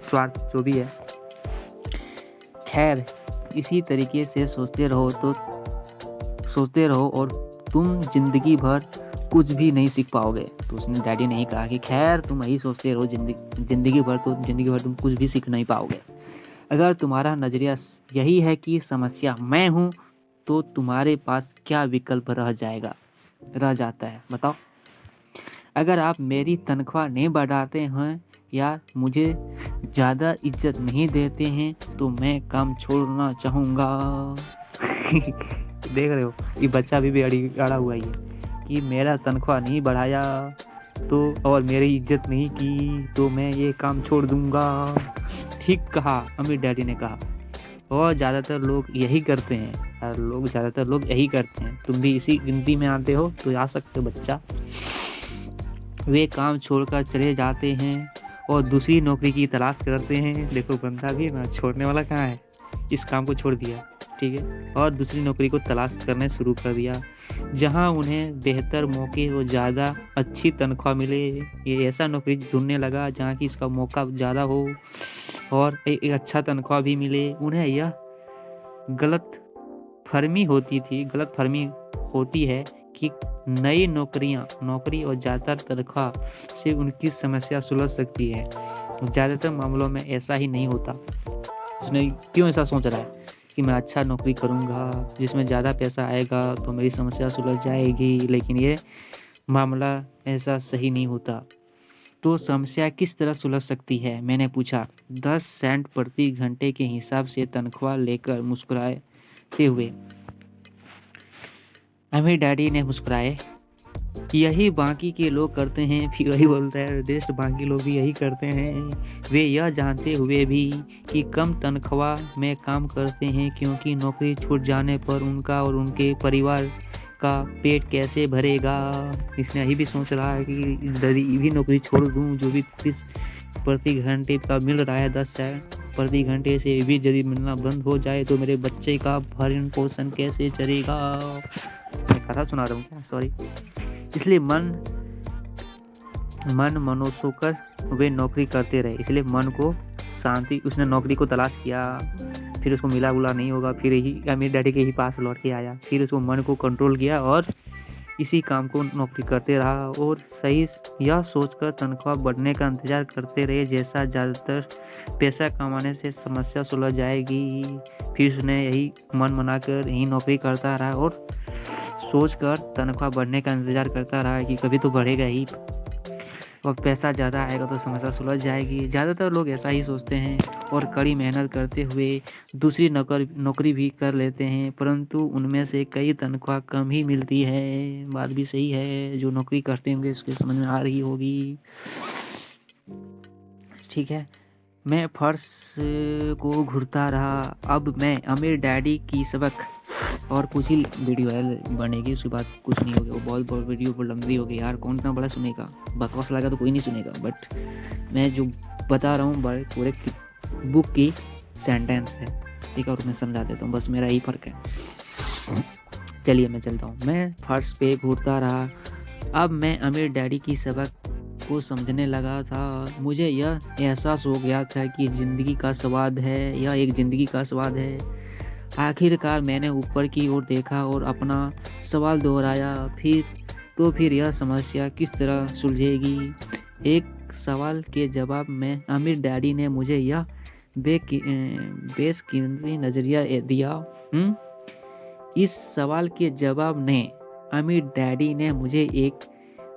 स्वार्थ जो भी है। खैर, इसी तरीके से सोचते रहो और तुम जिंदगी भर कुछ भी नहीं सीख पाओगे। तो उसने डैडी ने ही कहा कि खैर तुम यही सोचते रहो जिंदगी भर तुम कुछ भी सीख नहीं पाओगे। अगर तुम्हारा नजरिया यही है कि समस्या मैं हूँ, तो तुम्हारे पास क्या विकल्प रह जाता है बताओ। अगर आप मेरी तनख्वाह नहीं बढ़ाते हैं या मुझे ज़्यादा इज्जत नहीं देते हैं तो मैं काम छोड़ना चाहूँगा। देख रहे हो, ये बच्चा भी अड़ा हुआ ही है कि मेरा तनख्वाह नहीं बढ़ाया तो और मेरी इज्जत नहीं की तो मैं ये काम छोड़ दूँगा। ठीक कहा, अमीर डैडी ने कहा। और ज़्यादातर लोग यही करते हैं। तुम भी इसी गिनती में आते हो तो आ सकते हो बच्चा। वे काम छोड़कर चले जाते हैं और दूसरी नौकरी की तलाश करते हैं। देखो बंदा भी ना छोड़ने वाला कहाँ है, इस काम को छोड़ दिया, ठीक है, और दूसरी नौकरी को तलाश करने शुरू कर दिया जहां उन्हें बेहतर मौके और ज़्यादा अच्छी तनख्वाह मिले। ये ऐसा नौकरी ढूंढने लगा जहां की इसका मौका ज़्यादा हो और एक अच्छा तनख्वाह भी मिले। उन्हें यह गलत फहमी होती है कि नई नौकरी और ज़्यादा तनख्वाह से उनकी समस्या सुलझ सकती है। ज़्यादातर मामलों में ऐसा ही नहीं होता। उसने क्यों ऐसा सोच रहा है कि मैं अच्छा नौकरी करूँगा जिसमें ज़्यादा पैसा आएगा तो मेरी समस्या सुलझ जाएगी, लेकिन ये मामला ऐसा सही नहीं होता। तो समस्या किस तरह सुलझ सकती है, मैंने पूछा। 10 सेंट प्रति घंटे के हिसाब से तनख्वाह लेकर मुस्कुराते हुए अमीर डैडी ने मुस्कुराए। यही बाकी के लोग करते हैं। फिर वही बोलता है, देश बाकी लोग भी यही करते हैं। वे यह जानते हुए भी कि कम तनख्वाह में काम करते हैं क्योंकि नौकरी छूट जाने पर उनका और उनके परिवार का पेट कैसे भरेगा। इसने यही भी सोच रहा है कि यदि भी नौकरी छोड़ दूं, जो भी 30 प्रति घंटे का मिल रहा है, 10 प्रति घंटे से भी यदि मिलना बंद हो जाए तो मेरे बच्चे का भरण पोषण कैसे चलेगा। मैं कथा सुना रहा हूँ क्या, सॉरी। इसलिए मन मनोसोकर वे नौकरी करते रहे। इसलिए मन को शांति, उसने नौकरी को तलाश किया, फिर उसको मिला नहीं होगा, फिर यही अमीर डैडी के ही पास लौट के आया। फिर उसको मन को कंट्रोल किया और इसी काम को नौकरी करते रहा और सही यह सोचकर तनख्वाह बढ़ने का इंतजार करते रहे जैसा ज़्यादातर पैसा कमाने से समस्या सुलझ जाएगी। फिर उसने यही मन मनाकर यही नौकरी करता रहा और सोचकर तनख्वाह बढ़ने का इंतजार करता रहा कि कभी तो बढ़ेगा ही और पैसा ज़्यादा आएगा तो समस्या सुलझ जाएगी। ज़्यादातर लोग ऐसा ही सोचते हैं और कड़ी मेहनत करते हुए दूसरी नौकरी भी कर लेते हैं, परंतु उनमें से कई तनख्वाह कम ही मिलती है। बात भी सही है, जो नौकरी करते होंगे उसके समझ में आ रही होगी, ठीक है। मैं फर्श को घूरता रहा। अब मैं अमीर डैडी की सबक और कुछ ही वीडियो बनेगी, उसके बाद कुछ नहीं होगा। वो बहुत वीडियो बहुत लंबी होगी यार, कौन इतना बड़ा सुनेगा। बकवास लगा तो कोई नहीं सुनेगा, बट मैं जो बता रहा हूँ पूरे बुक की सेंटेंस है, ठीक है, और मैं समझा देता हूँ, बस मेरा ही फ़र्क है। चलिए मैं चलता हूँ। मैं फर्श पे घूरता रहा। अब मैं अमीर डैडी की सबक को समझने लगा था। मुझे यह एहसास हो गया था कि ज़िंदगी का स्वाद है, यह एक ज़िंदगी का स्वाद है। आखिरकार मैंने ऊपर की ओर देखा और अपना सवाल दोहराया, फिर यह समस्या किस तरह सुलझेगी। एक सवाल के जवाब में अमीर डैडी ने मुझे यह बेशकीमती नज़रिया दिया। इस सवाल के जवाब ने अमीर डैडी ने मुझे एक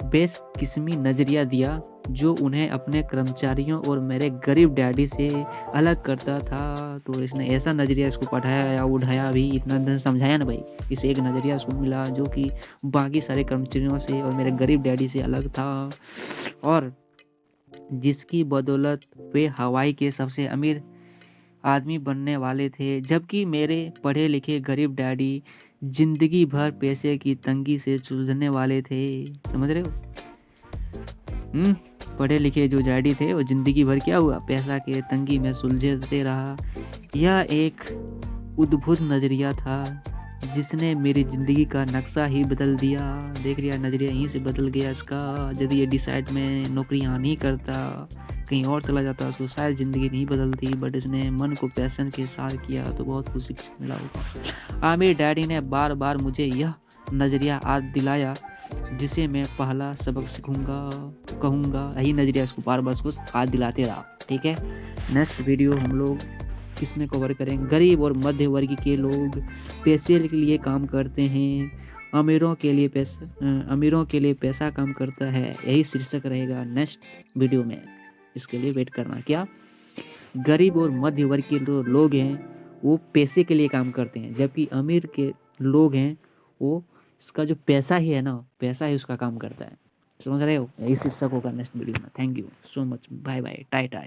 बेशकीमती नज़रिया दिया जो उन्हें अपने कर्मचारियों और मेरे गरीब डैडी से अलग करता था। तो इसने ऐसा नज़रिया इसको पढ़ाया या उठाया भी, इतना समझाया ना भाई, इसे एक नज़रिया इसको मिला जो कि बाकी सारे कर्मचारियों से और मेरे गरीब डैडी से अलग था और जिसकी बदौलत वे हवाई के सबसे अमीर आदमी बनने वाले थे, जबकि मेरे पढ़े लिखे गरीब डैडी जिंदगी भर पैसे की तंगी से जूझने वाले थे। समझ रहे हो? पढ़े लिखे जो डैडी थे वो ज़िंदगी भर क्या हुआ, पैसा के तंगी में सुलझते रहा। यह एक अद्भुत नज़रिया था जिसने मेरी ज़िंदगी का नक्शा ही बदल दिया। देख लिया, नज़रिया यहीं से बदल गया इसका। यदि ये डिसाइड में नौकरी यहाँ नहीं करता, कहीं और चला जाता, उसको शायद ज़िंदगी नहीं बदलती, बट इसने मन को पैशन के साथ किया तो बहुत कुछ सीख मिला होगा। मेरे डैडी ने बार बार मुझे यह नज़रिया याद दिलाया जिसे मैं पहला सबक सीखूंगा, कहूँगा। यही नज़रिया इसको बार बार उसको याद दिलाते रहा। ठीक है, नेक्स्ट वीडियो हम लोग किसमें कवर करेंगे, गरीब और मध्य वर्ग के लोग पैसे के लिए काम करते हैं, अमीरों के लिए पैसा काम करता है। यही शीर्षक रहेगा नेक्स्ट वीडियो में, इसके लिए वेट करना। क्या, गरीब और मध्य वर्ग के जो लोग हैं वो पैसे के लिए काम करते हैं, जबकि अमीर के लोग हैं वो इसका जो पैसा ही है ना, पैसा ही उसका काम करता है। समझ रहे हो, यही शीर्षक होगा नेक्स्ट वीडियो में। Thank you so much, bye bye, Tata.